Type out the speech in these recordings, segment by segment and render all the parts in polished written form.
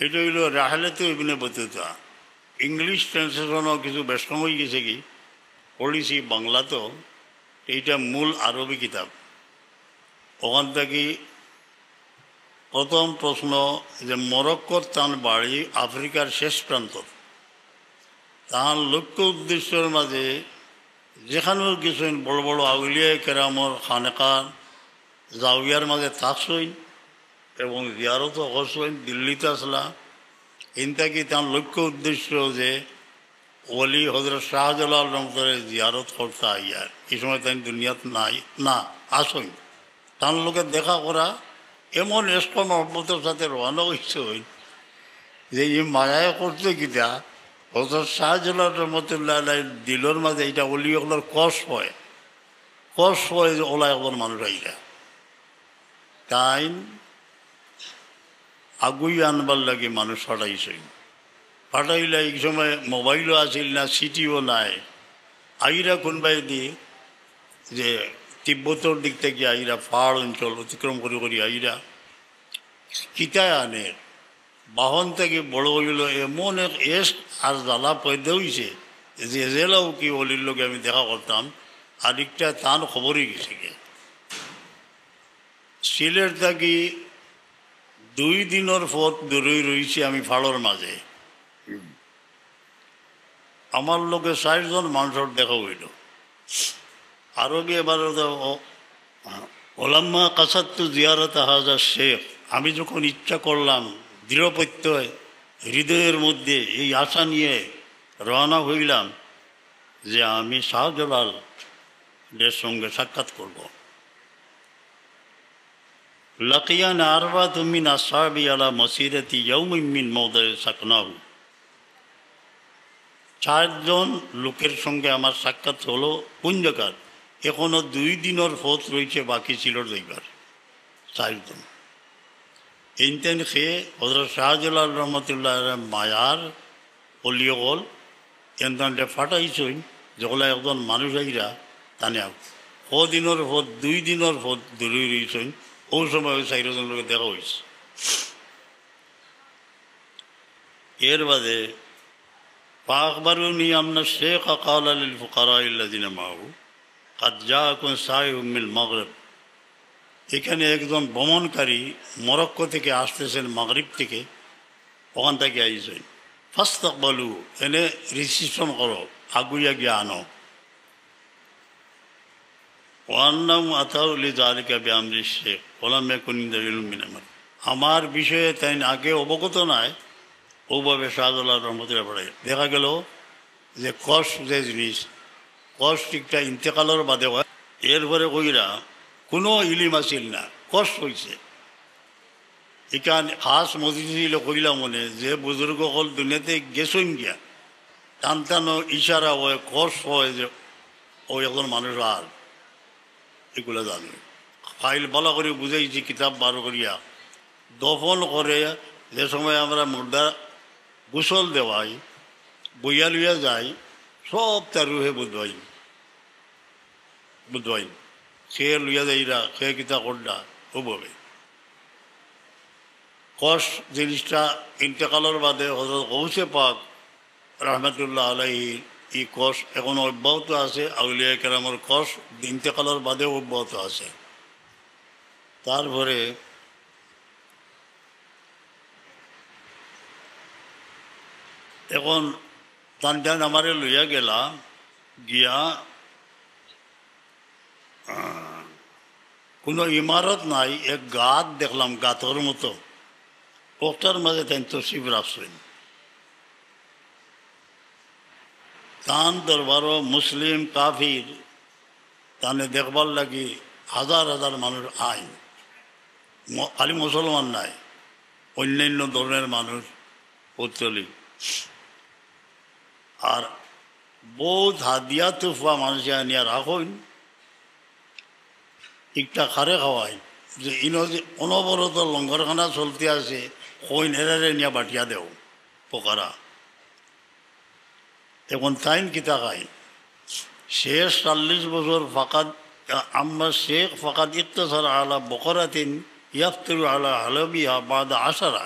এটা হইল রাহলাতু Ibn Battuta. English ট্রান্সলেশনও কিছু বেশ সময় গেছে কি পড়েছি বাংলাতেও। এইটা মূল আরবি কিতাব। ওখান থেকে প্রথম প্রশ্ন যে মরক্কোর তার বাড়ি আফ্রিকার শেষ প্রান্ত। তার লক্ষ্য উদ্দেশ্যের মাঝে যেখানেও গেছেন বড় বড় আউলিয়া কেরামর খানেকার জাউয়ার মাঝে থাকছেন এবং জিয়ারতও করছেন। দিল্লিতে আসলা ইনতাকি তার লক্ষ্য উদ্দেশ্য যে ওলি হজরত শাহজালাল রহমতুল্লাহ জিয়ারত করতে আইয়ার। এই সময় তাই দুনিয়াত নাই না আসেন তার লোকের দেখা করা। এমন এস্ক মহব্বতের সাথে রওনা হয়েছে যে এই মায়ায় করতে গিয়া হজরত শাহজালাল রহমতুল্লাহ দিলর মাঝে এইটা অলি ওগুলোর কষ হয় যে ওলা একজন মানুষ আইরা তাই আগুই আনবার লাগে মানুষ ফাটাইছে। ফাটাইলে এই সময় মোবাইলও আসিল না, সিটিও নাই। আইরা কোনবাই দিয়ে যে তিব্বতর দিক থেকে আইরা পাহাড় অঞ্চল অতিক্রম করে আইরা কিতায় আনে বাহন থেকে বড় হইল এমন এক এস আর জ্বালা পয়দা হয়েছে যে জেলাও কি অলির লোকে আমি দেখা করতাম। আরেকটা তার খবরই গেছে গে সিলেট থাকি 2 দিনের পথ দূরে রয়েছে আমি ফাড়র মাঝে। আমার লোকে 60 জন মানুষের দেখা হইল। আরও গিয়ে এবার ওলাম্মা কাসাত্তু জিয়ারত হাজার শেখ। আমি যখন ইচ্ছা করলাম দৃঢ় প্রত্যয় হৃদয়ের মধ্যে এই আশা নিয়ে রওনা হইলাম যে আমি শাহজালালের সঙ্গে সাক্ষাৎ করব। লাকিয়ান আরবাতু মিন আসহাবি আলা মাসিরাতি ইয়াউমিন মিন মাওদি'i সাকনাহু। 4 জন লোকের সঙ্গে আমার সাক্ষাৎ হলো। কোন জায়গার? এখনো 2 দিনের পথ রয়েছে বাকি ছিল যাইবার। 4 জন ইনতেন খেয়ে হযরত শাহজালাল রহমতুল্লাহ মায়ার অলিয়গল এনতে ফাটাইছই যেগুলা একজন মানুষ আইরা তানে দিনের পথ 2 দিনের পথ দূরে রয়েছেন। ওই সময় ওই 4 জন লোকে দেখা হয়েছে। এর বাদে فأخبروني أن الشيخ قال للفقراء الذين معه قد جاءكم سائح من المغرب। এখানে একজন ভ্রমণকারী মরক্কো থেকে আসতেছেন, মাগরিব থেকে, ওখান থেকে আইছেন। ফাস্তাকবালু এনে রিসিপশন করো, আগুইয়া গিয়ে আনো। ওয়ান্নাম আতাউলি জালিকা বিআমরি শেখ ওলাম ইয়াকুন ইনদাহুল মিন আমর। আমার বিষয়ে তাই আগে অবগত নয়। ওভাবে শাহজালাল রহমতুল্লাহ পড়াই দেখা গেল যে কষ যে জিনিস কষ ঠিকটা ইন্তেকালের বাদে হয়। এরপরে কইরা কোনো ইলিম আসিল না, কষ হয়েছে। এখান খাস মসজিদ কইলা মনে যে বুজুর্গ হল দুনিয়াতে গেছেন গিয়া টান টানো ইশারা হয়, কষ হয় যে ওই একজন মানুষ আর এগুলো জানে। ফাইল বলা করে বুঝাইছি কিতাব বার করিয়া দফন করে যে সময় আমরা মুর্দা গোসল দেওয়াই বইয়া লইয়া যাই সব তার রুহে বুধবাই সে লইয়া যাইরা সে কিতা করডা ওভাবে কষ জিনিসটা ইন্তেকালের বাদে হযরত গৌসে পাক রহমতুল্লাহ আলাইহি এই কষ এখন অব্যাহত আছে। আউলিয়া কেরামের কষ ইন্তেকালের বাদে অব্যাহত আছে। তারপরে এখন টান টান আমারে লইয়া গেলা গিয়া কোনো ইমারত নাই, এক গাত দেখলাম, গাতর মতো। ওটার মাঝে তাই তসিফ রাখছেন। তান দরবারও মুসলিম কাফির তানে দেখবার লাগি হাজার হাজার মানুষ আইন। খালি মুসলমান নাই, অন্যান্য ধর্মের মানুষ উত্তলি আর বহুত হাদিয়া তুফা মানুষ আনিয়া রাখইন। একটা খারে খাওয়াই যে ইনো যে অনবরত লঙ্গরখানা চলতে আছে কইন এরারে নিয়ে বাটিয়া দেও পোকারা। এখন তাইন কিতা খাই শেষ 40 বছর ফাকাত আম্মা শেখ ফাকাত ইকতাসার আলা বকরাতিন ইয়াফতিরু আলা হালাবিহা বাদা 10।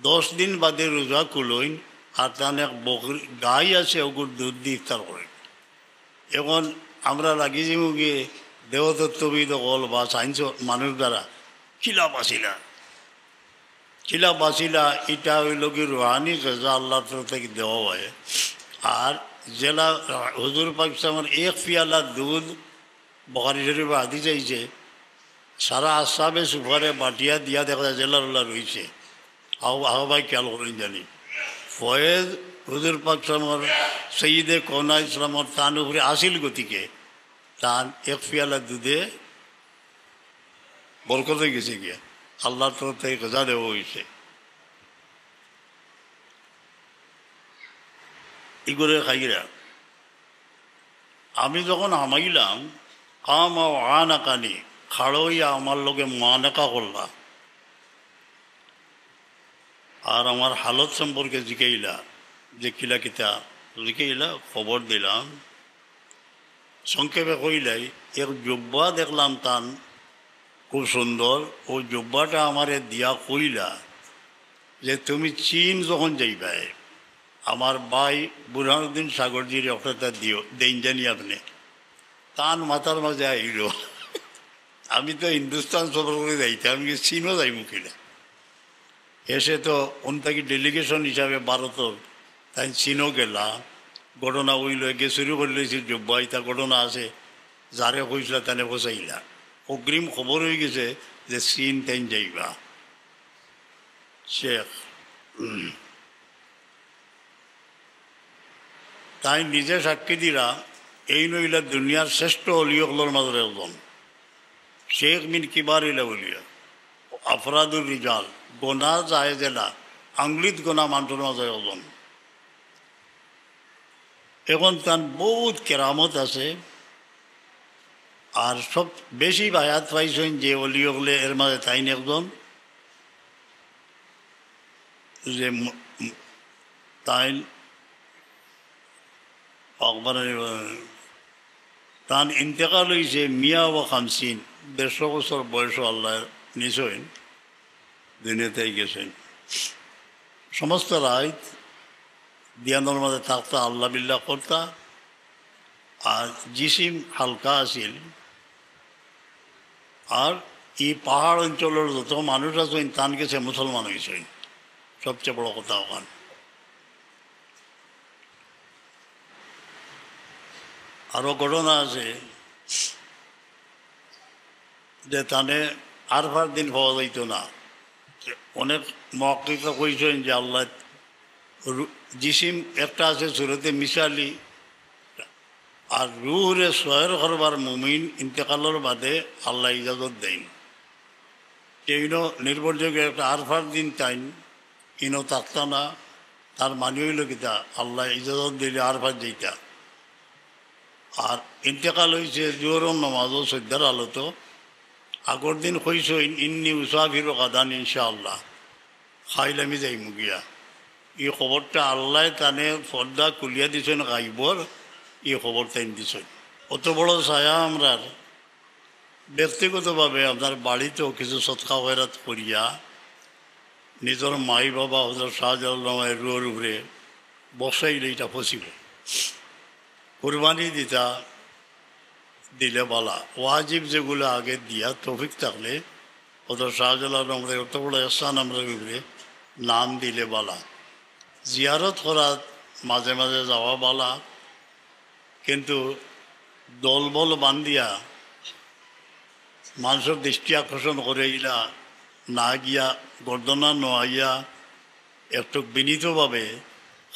10 দিন বাদে রোজা খুলইন আর তান এক বকরি গাই আছে ওগুর দুধ দিয়ে ইফতার করেন। এখন আমরা লাগি যে গিয়ে দেহতত্ত্ববিদ হল বা সায়েন্স মানুষ দ্বারা খিলা বাসিলা এটা হইল কি রুহানি গজা আল্লাহর তরফ থেকে দেওয়া হয়। আর জেলা হুজুর পাক আমার এক পিয়ালা দুধ বখারি শরীফে হাদিস চাইছে সারা আসাবে সুপারে বাটিয়া দিয়া দেখা যায় জেলারুল্লাহ রয়েছে। আহ্বাই খেয়াল করেন জানি ফয়েজ হুজুর পাক আমার সঈদে কৌনা ইসলামর তান উপরে আসিল গতিকে তান এক পিয়ালা দুধে বরকত হয়ে গেছে গিয়া আল্লাহর তরফ থেকে গজা দেওয়া হয়েছে। এগুলো খাইরা আমি যখন হামাইলাম কাম আনাকানি খাড়ইয়া আমার লোকে মানাকা করলা আর আমার হালত সম্পর্কে জিকাইলা যে কিলা কিতা জিকাইলা খবর দিলাম। সংক্ষেপে কইলাই এক জব্বা দেখলাম তান খুব সুন্দর। ওই জব্বাটা আমারে দিয়া কইলা যে তুমি চীন যখন যাইবাই আমার ভাই বুরহানুদ্দিন সাগরজির একটা দিও দেন জানি আপনি তান মাথার মাঝে আইল। আমি তো হিন্দুস্তান সফর করে যাইতে আমি চীনও যাই মুখিলা এসে তো অন্তাকি ডেলিগেশন হিসাবে ভারতর তাই চীনও গেলা ঘটনা ওইল গে শুরু করে লইছি জব্বা ইতা ঘটনা আছে যারে কইসলা তানে বসাইলা অগ্রিম খবর হয়ে গেছে যে চীন তাই যাইবা। শেখ তাই নিজে সাক্ষী দিরা এই নইলা দুনিয়ার শ্রেষ্ঠ অলিয়কলোর মাঝে একজন শেখ মিন কিবার ইলা বলিয়া আফরাদুর রিজাল গোনা যায় জেলা আংলিত গোনা মানুষের মাঝে একজন। এখন তার বহুত কেরামত আছে আর সব বেশি বায়াত পাইছেন যে অলিয়কলে এর মাঝে তাইন একজন যে তাইন তান ইন্তেকাল হয়েছে মিয়া ও খামসিন 150 বছর বয়স আল্লাহ নিশ্চয় দুনিয়াতেই গেছেন। সমস্ত রাত দিয়ানোর মাঝে থাকতা আল্লাহ বিল্লাহ করতা আর জিসিম হালকা আছিল। আর এই পাহাড় অঞ্চলের যত মানুষ আছেন তান গেছে মুসলমান হয়েছেন সবচেয়ে বড় কথা ওখান। আরও ঘটনা আছে যে তানে আর দিন পাওয়া যাইত না। অনেক মহাক্কিকরা কইছেন যে আল্লাহ জিসিম একটা আছে সুরতে মিশালি আর রুহরে সয়ের করবার মুমিন ইন্তেকালের বাদে আল্লাহ ইজাজত দেন। এইন নির্ভরযোগ্য একটা আরফার দিন তাইন ইনো থাকতা না তার মানি হইল কিতা আল্লাহ ইজাজত দিলে আরফার যেইটা। আর ইন্তেকাল হয়েছে জোহরম নামাজও সদ্যার আলত আগর দিন কইস ইন্নি উসাফির কাদান ইনশাআল্লাহ খাইলামি যাই মুগিয়া। এই খবরটা আল্লাহ তানে পর্দা কুলিয়া দিছেন গাইবর এই খবরটা দিছেন। অত বড় ছায়া আমরার ব্যক্তিগতভাবে আপনার বাড়িতেও কিছু সৎকা খয়রাত করিয়া নিজের মাই বাবা হজরত শাহজালামের রুয়ের উপরে বসাইলে এটা পসিবল। কুরবানি দিতা দিলে বলা ওয়াজিব যেগুলো আগে দিয়া তৌফিক থাকলে হজরত শাহজালাল আমরা অত বড় এহসান আমরা উপরে নাম দিলে বলা। জিয়ারত করা মাঝে মাঝে যাওয়া বলা কিন্তু দলবল বান্ধিয়া মানুষের দৃষ্টি আকর্ষণ করে ইলা না গিয়া গর্দনা নোয়াইয়া একটু বিনীতভাবে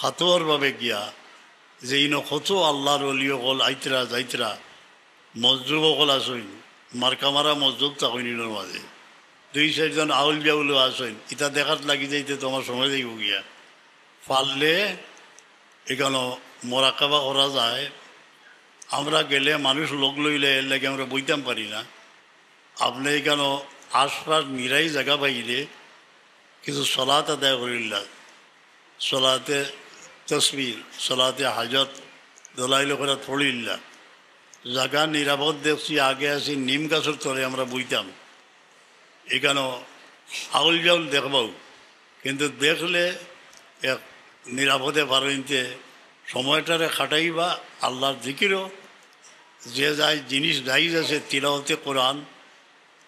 হাতুয়ারভাবে গিয়া যে ইনো কত আল্লাহর অলিও হল আইতরা যাইতরা মজদুব হল আসইন মার্কামারা মজদুব তাকইনের মাঝে 2-4 জন আউল বিয়াউলও আসইন ইটা দেখাত লাগি যাইতে তোমার সময় যাইব গিয়া পারলে এখানে মোরাকাবা করা যায়। আমরা গেলে মানুষ লোক লইলে এর লাগে আমরা বইতাম পারি না। আপনি এখানে আশপাশ নিরাই জায়গা পাইলে কিছু সলাত আদায় করিল্লা সলাতে তসবির সলাতে হাজত দলাইল করে থড়িল্লা জায়গা নিরাপদ দেখছি আগে আসি নিম গাছের তলে আমরা বইতাম। এখানে আউল জাউল দেখবাও কিন্তু দেখলে এক নিরাপদে পারইতে সময়টারে খাটাইবা আল্লাহর জিকিরও যে যাই জিনিস জাইজ আছে তিলাওয়াতে কোরআন,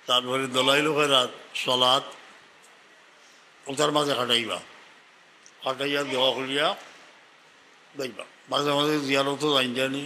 তারপরে দলাইল খয়রাত, সলাৎ, ওটার মাঝে খাটাইবা, খাটাইয়া দেওয়া করিয়া যাইবা। মাঝে মাঝে জিয়ারতও জানি